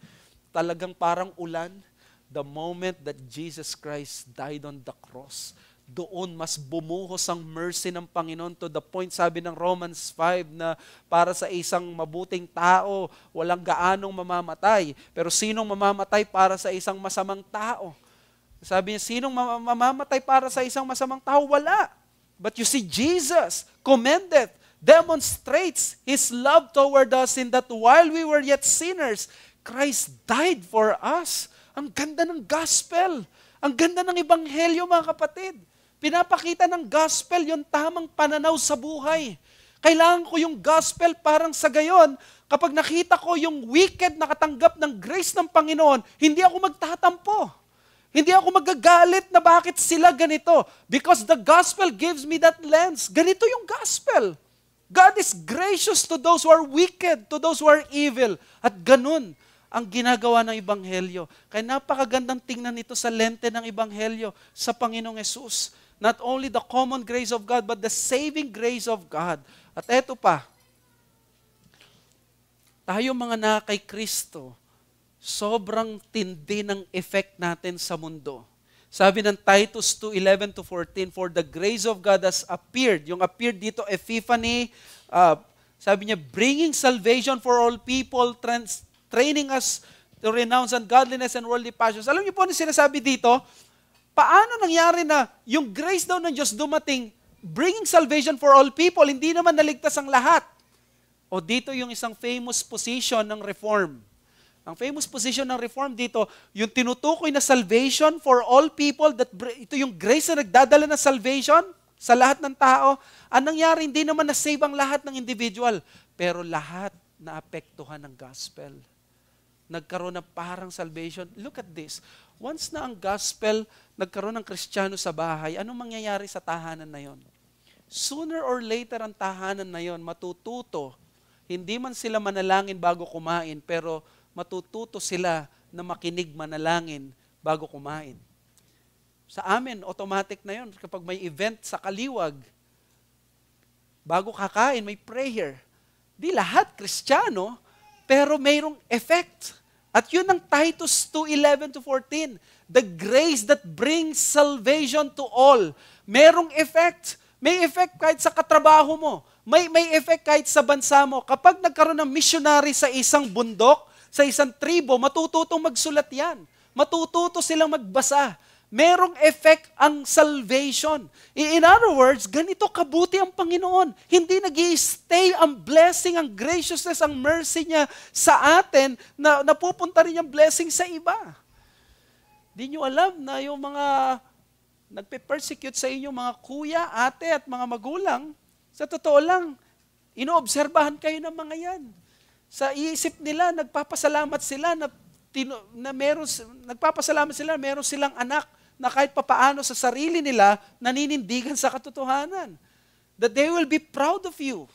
talagang parang ulan, the moment that Jesus Christ died on the cross. Doon mas bumuhos ang mercy ng Panginoon to the point, sabi ng Romans 5, na para sa isang mabuting tao, walang gaanong mamamatay. Pero sinong mamamatay para sa isang masamang tao? Sabi niya, sinong mamamatay para sa isang masamang tao? Wala. But you see, Jesus commended, demonstrates His love toward us in that while we were yet sinners, Christ died for us. Ang ganda ng gospel. Ang ganda ng ebanghelyo, mga kapatid. Pinapakita ng gospel yung tamang pananaw sa buhay. Kailangan ko yung gospel parang sa gayon. Kapag nakita ko yung wicked nakatanggap ng grace ng Panginoon, hindi ako magtatampo. Hindi ako magagalit na bakit sila ganito. Because the gospel gives me that lens. Ganito yung gospel. God is gracious to those who are wicked, to those who are evil. At ganun ang ginagawa ng Ebanghelyo. Kaya napakagandang tingnan ito sa lente ng Ebanghelyo sa Panginoong Hesus. Not only the common grace of God, but the saving grace of God. At eto pa, tayo mga na kay Kristo, sobrang tindi ng effect natin sa mundo. Sabi ng Titus 2:11-14, for the grace of God has appeared. Yung appeared dito, epiphany, sabi niya, bringing salvation for all people, training us to renounce ungodliness and worldly passions. Alam niyo po ano sinasabi dito? Paano nangyari na yung grace daw ng Diyos dumating, bringing salvation for all people, hindi naman naligtas ang lahat? O dito yung isang famous position ng Reform. Ang famous position ng Reform dito, yung tinutukoy na salvation for all people, ito yung grace na nagdadala ng salvation sa lahat ng tao. Ang nangyari, hindi naman na-save ang lahat ng individual, pero lahat naapektuhan ng gospel. Nagkaroon ng parang salvation. Look at this. Once na ang gospel, nagkaroon ng Kristiyano sa bahay, anong mangyayari sa tahanan na yon? Sooner or later, ang tahanan na yon matututo. Hindi man sila manalangin bago kumain, pero matututo sila na makinig manalangin bago kumain. Sa amin, automatic na yon. Kapag may event sa Kaliwag, bago kakain, may prayer. Di lahat Kristiyano, pero mayroong effect. At yun ang Titus 2:11-14. The grace that brings salvation to all. Merong effect. May effect kahit sa katrabaho mo. May effect kahit sa bansa mo. Kapag nagkaroon ng missionary sa isang bundok, sa isang tribo, matututong magsulat yan. Matututo silang magbasa. Merong effect ang salvation. In other words, ganito kabuti ang Panginoon. Hindi nag-i-stay ang blessing, ang graciousness, ang mercy niya sa atin na napupunta rin yung blessing sa iba. Di nyo alam na yung mga nagpe-persecute sa inyo, mga kuya, ate at mga magulang, sa totoo lang, inoobserbahan kayo ng mga yan. Sa iisip nila, nagpapasalamat sila nagpapasalamat sila, meron silang anak na kahit papaano sa sarili nila, naninindigan sa katotohanan. That they will be proud of you.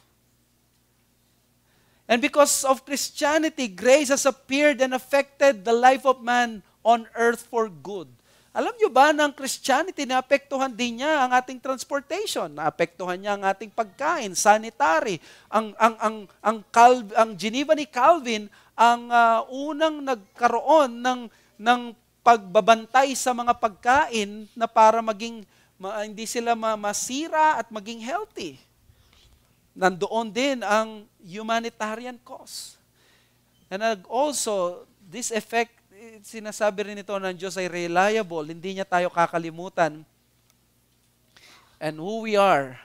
And because of Christianity, grace has appeared and affected the life of man on earth for good. Alam nyo ba na ang Christianity, naapektuhan din niya ang ating transportation, naapektuhan niya ang ating pagkain, sanitary. Ang Geneva ni Calvin, ang unang nagkaroon ng pagbabantay sa mga pagkain na para hindi sila masira at maging healthy. Nandoon din ang humanitarian cause. And also, this effect, sinasabi rin ito ng Diyos ay reliable, hindi niya tayo kakalimutan. And who we are,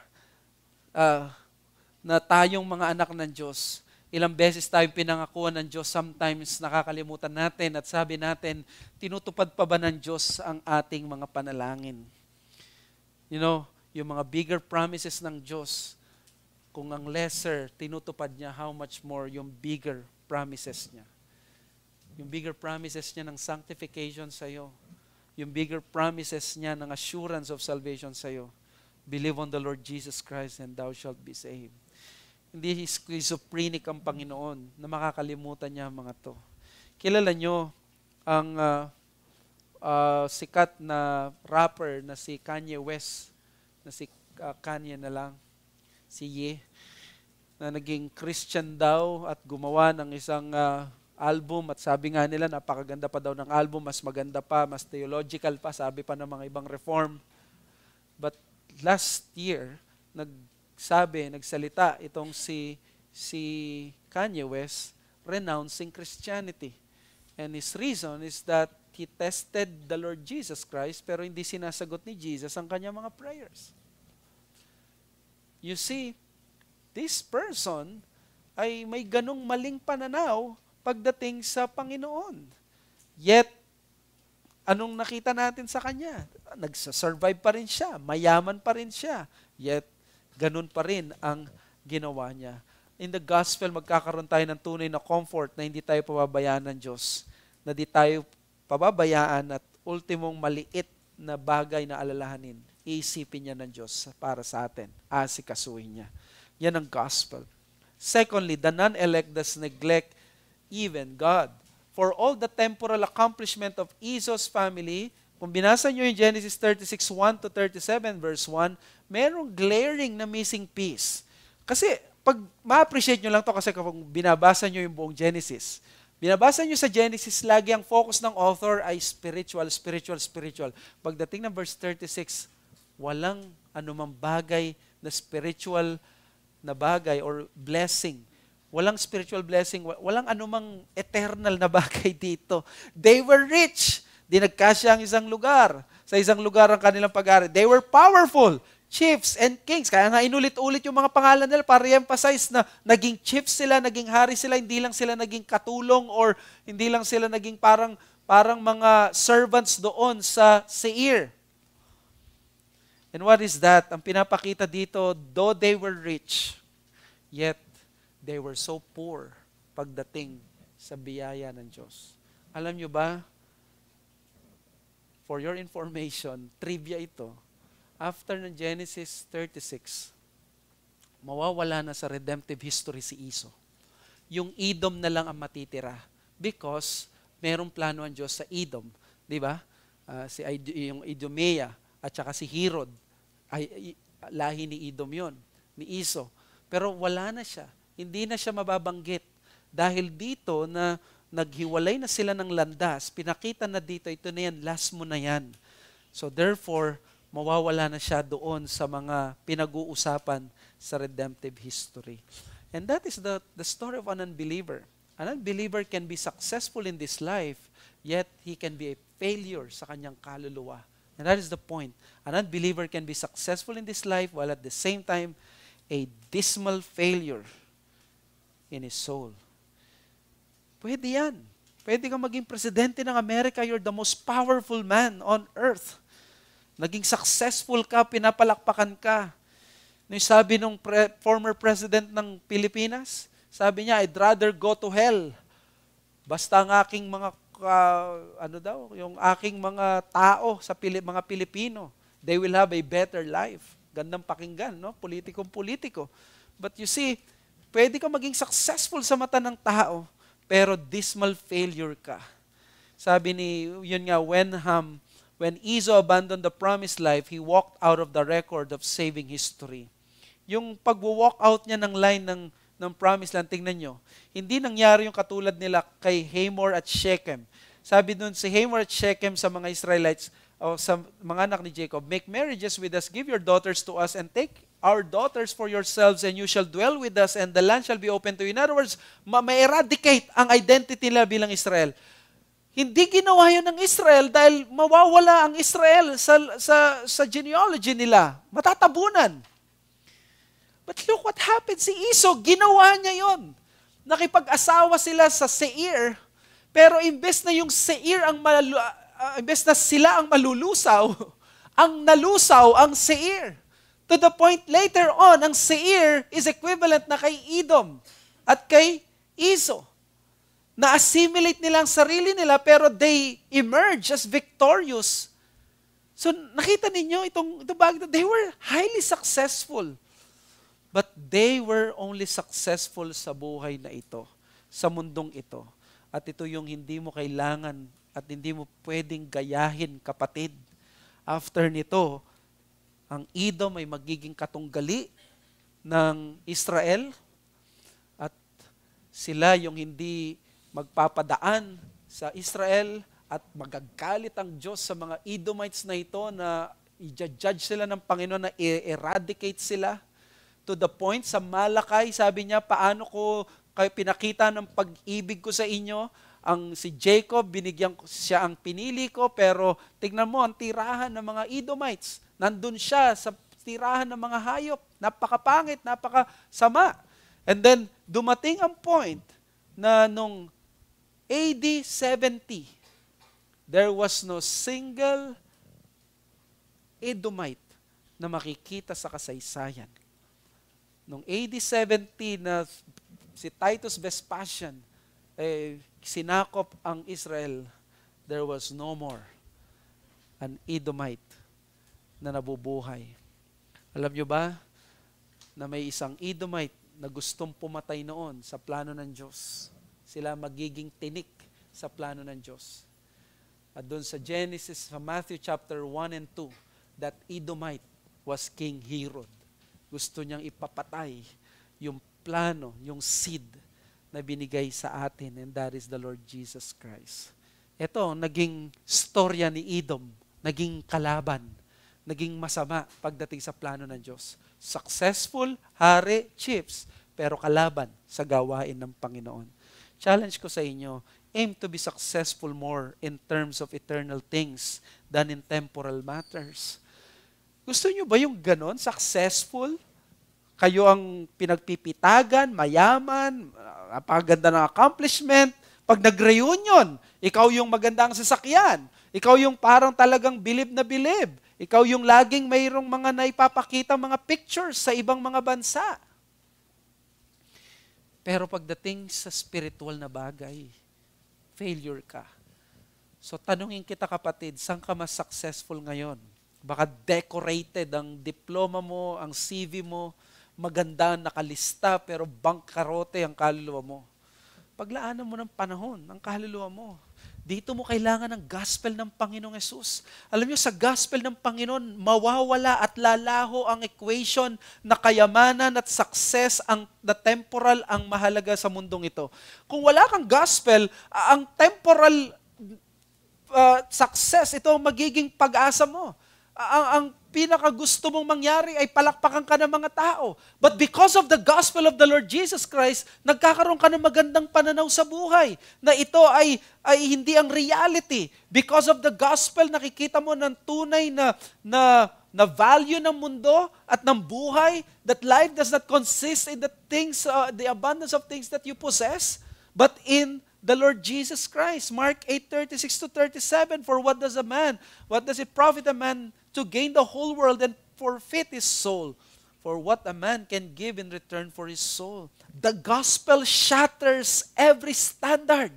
na tayong mga anak ng Diyos, ilang beses tayong pinangakuan ng Diyos, sometimes nakakalimutan natin at sabi natin, tinutupad pa ba ng Diyos ang ating mga panalangin? You know, yung mga bigger promises ng Diyos, kung ang lesser, tinutupad niya, how much more yung bigger promises niya. Yung bigger promises niya ng sanctification sa iyo. Yung bigger promises niya ng assurance of salvation sa iyo. Believe on the Lord Jesus Christ and thou shalt be saved. Hindi schizophrenic ang Panginoon na makakalimutan niya ang mga to. Kilala nyo ang sikat na rapper na si Kanye West, na si Kanye na lang, si Ye, na naging Christian daw at gumawa ng isang album at sabi nga nila napakaganda pa daw ng album, mas maganda pa, mas theological pa, sabi pa ng mga ibang reform. But last year, nagsalita itong si Kanye West renouncing Christianity. And his reason is that he tested the Lord Jesus Christ pero hindi sinasagot ni Jesus ang kanyang mga prayers. You see, this person ay may ganong maling pananaw pagdating sa Panginoon. Yet, anong nakita natin sa kanya? Nagsasurvive pa rin siya, mayaman pa rin siya. Yet, ganun pa rin ang ginawa niya. In the gospel, magkakaroon tayo ng tunay na comfort na hindi tayo pababayaan ng Diyos. Na di tayo pababayaan at ultimong maliit na bagay na alalahanin. Iisipin niya ng Diyos para sa atin. Asikasuhin niya. Yan ang gospel. Secondly, the non-elect does neglect even God. for all the temporal accomplishment of Esau's family, kung binasa nyo yung Genesis 36, 1 to 37, verse 1, merong glaring na missing piece. Kasi, pag ma-appreciate nyo lang to kasi kapag binabasa nyo yung buong Genesis, binabasa nyo sa Genesis, lagi ang focus ng author ay spiritual, spiritual, spiritual. Pagdating ng verse 36, walang anumang bagay na spiritual na bagay or blessing. Walang spiritual blessing, walang anumang eternal na bagay dito. They were rich. Di nagkasya ang isang lugar. Sa isang lugar ang kanilang pag-ari. They were powerful. Chiefs and kings. Kaya nga inulit-ulit yung mga pangalan nila para i-emphasize na naging chiefs sila, naging hari sila, hindi lang sila naging katulong or hindi lang sila naging parang mga servants doon sa Seir. And what is that? Ang pinapakita dito, though they were rich, yet they were so poor pagdating sa biyaya ng Diyos. Alam nyo ba, for your information, trivia ito, after ng Genesis 36, mawawala na sa redemptive history si Esau. Yung Edom na lang ang matitira because merong plano ang Diyos sa Edom. Di ba? Yung Idumea at saka si Herod, ay lahi ni Edom yon, ni Esau. Pero wala na siya. Hindi na siya mababanggit. Dahil dito na naghiwalay na sila ng landas, pinakita na dito, ito na yan, last mo na yan. So therefore, mawawala na siya doon sa mga pinag-uusapan sa redemptive history. And that is the story of an unbeliever. An unbeliever can be successful in this life, yet he can be a failure sa kanyang kaluluwa. And that is the point. An unbeliever can be successful in this life while at the same time, a dismal failure in his soul. Pwede yan. Pwede kang maging presidente ng Amerika. You're the most powerful man on earth. Naging successful ka, pinapalakpakan ka. Nung sabi nung former president ng Pilipinas, sabi niya, I'd rather go to hell. Basta ang aking mga, yung aking mga tao sa mga Pilipino, they will have a better life. Gandang pakinggan, no? Politikong-politiko. But you see, pwede ka maging successful sa mata ng tao, pero dismal failure ka. Sabi yun nga, when Esau abandoned the promised life, he walked out of the record of saving history. Yung pag-walk out niya ng line ng promised land, tingnan nyo, hindi nangyari yung katulad nila kay Hamor at Shechem. Sabi dun si Hamor at Shechem sa mga Israelites, o sa mga anak ni Jacob, make marriages with us, give your daughters to us, and take our daughters for yourselves, and you shall dwell with us, and the land shall be open to you. In other words, ma-eradicate ang identity nila bilang Israel. Hindi ginawa yun ng Israel dahil mawawala ang Israel sa genealogy nila. Matatabunan. But look what happened. Si Esau, ginawa niya yon. Nakipag-asawa sila sa Seir, pero imbes na yung Seir imbes na sila ang malulusaw, ang nalusaw ang Seir. To the point later on, ang Seir is equivalent na kay Edom at kay Esau. Na-assimilate nila ang sarili nila pero they emerge as victorious. So nakita ninyo itong bagay, they were highly successful. But they were only successful sa buhay na ito, sa mundong ito. At ito yung hindi mo kailangan at hindi mo pwedeng gayahin, kapatid. After nito, ang Edom ay magiging katunggali ng Israel at sila yung hindi magpapadaan sa Israel at magagalit ang Diyos sa mga Edomites na ito na i-judge sila ng Panginoon na i-eradicate sila. To the point, sa Malakay, sabi niya, paano ko kayo pinakita ng pag-ibig ko sa inyo? Si Jacob, binigyan siya ang pinili ko, pero tignan mo, ang tirahan ng mga Edomites, nandun siya sa tirahan ng mga hayop. Napakapangit, napakasama. And then, dumating ang point na nung AD 70, there was no single Edomite na makikita sa kasaysayan. Nung AD 70 na si Titus Vespasian sinakop ang Israel, there was no more an Edomite na nabubuhay. Alam nyo ba na may isang Edomite na gustong pumatay noon sa plano ng Diyos? Sila magiging tinik sa plano ng Diyos. At doon sa Genesis, sa Matthew chapter 1 and 2, that Edomite was King Herod. Gusto niyang ipapatay yung plano, yung seed na binigay sa atin, and that is the Lord Jesus Christ. Ito, naging storya ni Edom, naging kalaban, naging masama pagdating sa plano ng Diyos. Successful, hari, chiefs, pero kalaban sa gawain ng Panginoon. Challenge ko sa inyo, aim to be successful more in terms of eternal things than in temporal matters. Gusto niyo ba yung ganon? Successful? Kayo ang pinagpipitagan, mayaman, napakaganda ng accomplishment. Pag nag-reunion, ikaw yung magandang sasakyan. Ikaw yung parang talagang bilib na bilib. Ikaw yung laging mayroong mga naipapakita mga pictures sa ibang mga bansa. Pero pagdating sa spiritual na bagay, failure ka. So tanungin kita kapatid, saan ka mas successful ngayon? Baka decorated ang diploma mo, ang CV mo, maganda nakalista pero bangkarote ang kaluluwa mo. Paglaanan mo ng panahon, ang kaluluwa mo. Dito mo kailangan ng gospel ng Panginoong Yesus. Alam niyo, sa gospel ng Panginoon, mawawala at lalaho ang equation na kayamanan at success na temporal ang mahalaga sa mundong ito. Kung wala kang gospel, ang temporal success, ito ang magiging pag-asa mo. Ang pinakagusto mong mangyari ay palakpakan ka ng mga tao. But because of the gospel of the Lord Jesus Christ, nagkakaroon ka ng magandang pananaw sa buhay na ito ay hindi ang reality. Because of the gospel, nakikita mo ng tunay na value ng mundo at ng buhay, that life does not consist in the things, the abundance of things that you possess, but in the Lord Jesus Christ. Mark 8:36-37, for what does it profit a man to gain the whole world and forfeit his soul? For what a man can give in return for his soul? The gospel shatters every standard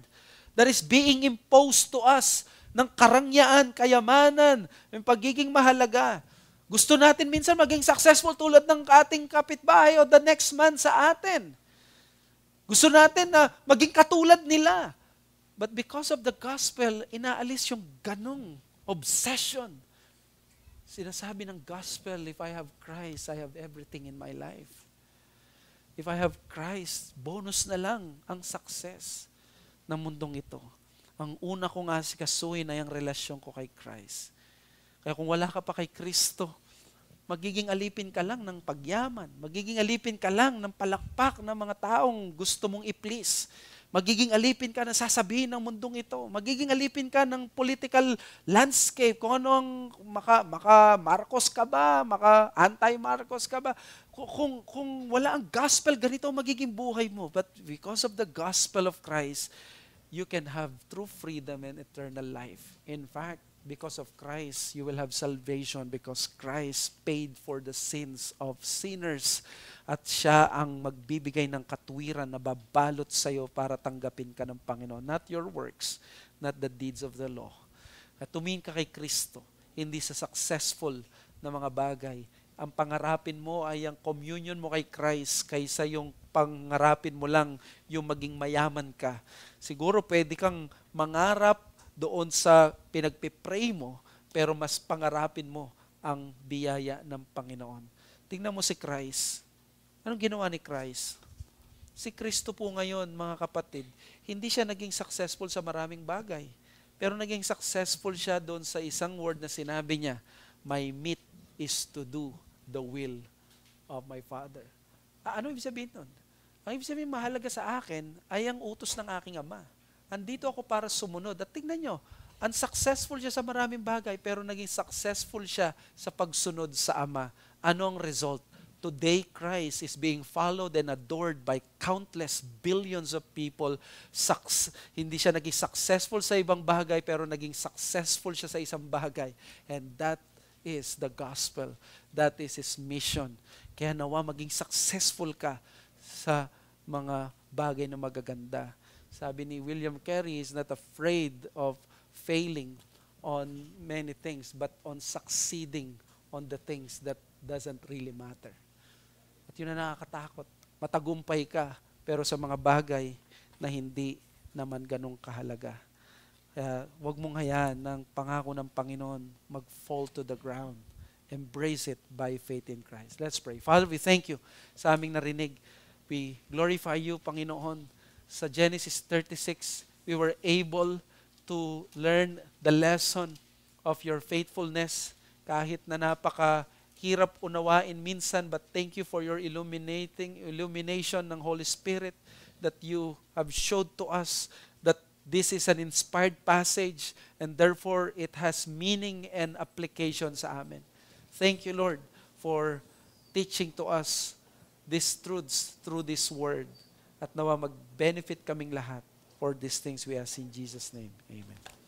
that is being imposed to us ng karangyaan, kayamanan, ng pagiging mahalaga. Gusto natin minsan maging successful tulad ng ating kapitbahay o the next man sa atin. Gusto natin na maging katulad nila. But because of the gospel, inaalis yung ganong obsession. Sinasabi ng gospel, if I have Christ, I have everything in my life. If I have Christ, bonus na lang ang success ng mundong ito. Ang una kong asikasuhin ay ang relasyon ko kay Christ. Kaya kung wala ka pa kay Kristo, magiging alipin ka lang ng pagyaman. Magiging alipin ka lang ng palakpak ng mga taong gusto mong i-please. Magiging alipin ka na sasabihin ng mundong ito. Magiging alipin ka ng political landscape. Kung ano ang maka Marcos ka ba? Maka anti-Marcos ka ba? Kung wala ang gospel, ganito ang magiging buhay mo. But because of the gospel of Christ, you can have true freedom and eternal life. In fact, because of Christ, you will have salvation because Christ paid for the sins of sinners. At siya ang magbibigay ng katwiran na babalot sa iyo para tanggapin ka ng Panginoon. Not your works, not the deeds of the law. At tumingin ka kay Kristo, hindi sa successful na mga bagay. Ang pangarapin mo ay ang communion mo kay Christ kaysa yung pangarapin mo lang yung maging mayaman ka. Siguro pwede kang mangarap doon sa pinagpipray mo, pero mas pangarapin mo ang biyaya ng Panginoon. Tingnan mo si Christ. Anong ginawa ni Christ? Si Kristo po ngayon, mga kapatid, hindi siya naging successful sa maraming bagay. Pero naging successful siya doon sa isang word na sinabi niya, my meat is to do the will of my Father. Ano ibig sabihin nun? Ang ibig sabihin, mahalaga sa akin ay ang utos ng aking Ama. Andito ako para sumunod. At tingnan nyo, unsuccessful siya sa maraming bagay, pero naging successful siya sa pagsunod sa Ama. Ano ang result? Today, Christ is being followed and adored by countless billions of people. Hindi siya naging successful sa ibang bagay, pero naging successful siya sa isang bagay. And that is the gospel. That is His mission. Kaya nawa maging successful ka sa mga bagay na magaganda. Sabi ni William Carey, is not afraid of failing on many things, but on succeeding on the things that doesn't really matter. At yun na nakakatakot. Matagumpay ka, pero sa mga bagay na hindi naman ganong kahalaga. Huwag mong hayaan ng pangako ng Panginoon mag-fall to the ground. Embrace it by faith in Christ. Let's pray. Father, we thank you sa aming narinig. We glorify you, Panginoon. Sa Genesis 36, we were able to learn the lesson of your faithfulness kahit na napakahirap unawain minsan, but thank you for your illumination ng Holy Spirit that you have showed to us that this is an inspired passage and therefore it has meaning and application sa amin. Thank you, Lord, for teaching to us these truths through this word. At nawa mag-benefit kaming lahat for these things we ask in Jesus' name. Amen.